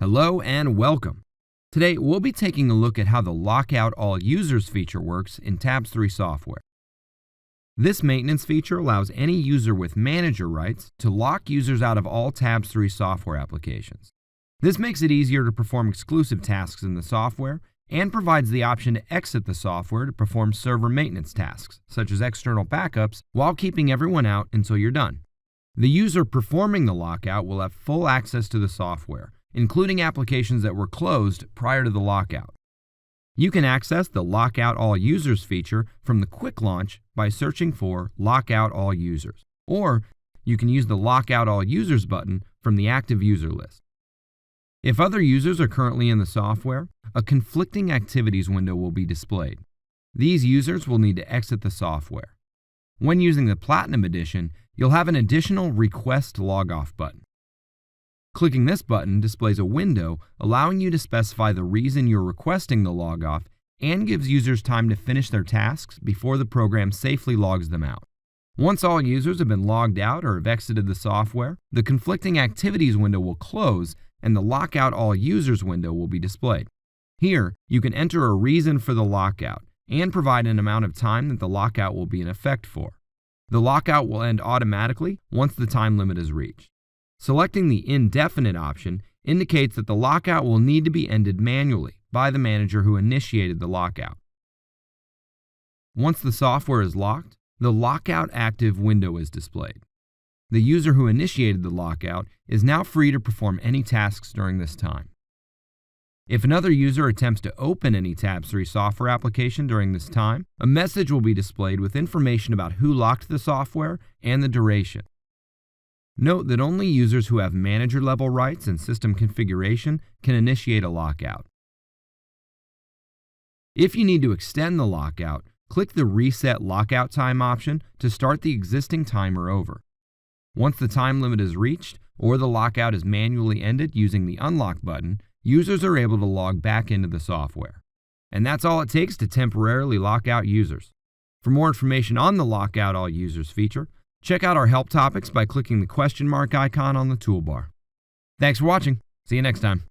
Hello and welcome. Today we'll be taking a look at how the Lockout All Users feature works in Tabs3 Software. This maintenance feature allows any user with manager rights to lock users out of all Tabs3 software applications. This makes it easier to perform exclusive tasks in the software and provides the option to exit the software to perform server maintenance tasks, such as external backups, while keeping everyone out until you're done. The user performing the lockout will have full access to the software, including applications that were closed prior to the lockout. You can access the Lockout All Users feature from the Quick Launch by searching for Lockout All Users, or you can use the Lockout All Users button from the active user list. If other users are currently in the software, a conflicting activities window will be displayed. These users will need to exit the software. When using the Platinum Edition, you'll have an additional Request Logoff button. Clicking this button displays a window allowing you to specify the reason you're requesting the logoff and gives users time to finish their tasks before the program safely logs them out. Once all users have been logged out or have exited the software, the Conflicting Activities window will close and the Lockout All Users window will be displayed. Here, you can enter a reason for the lockout and provide an amount of time that the lockout will be in effect for. The lockout will end automatically once the time limit is reached. Selecting the Indefinite option indicates that the lockout will need to be ended manually by the manager who initiated the lockout. Once the software is locked, the Lockout Active window is displayed. The user who initiated the lockout is now free to perform any tasks during this time. If another user attempts to open any Tabs3 software application during this time, a message will be displayed with information about who locked the software and the duration. Note that only users who have manager-level rights and system configuration can initiate a lockout. If you need to extend the lockout, click the Reset Lockout Time option to start the existing timer over. Once the time limit is reached or the lockout is manually ended using the Unlock button, users are able to log back into the software. And that's all it takes to temporarily lock out users. For more information on the Lockout All Users feature, check out our help topics by clicking the question mark icon on the toolbar. Thanks for watching. See you next time.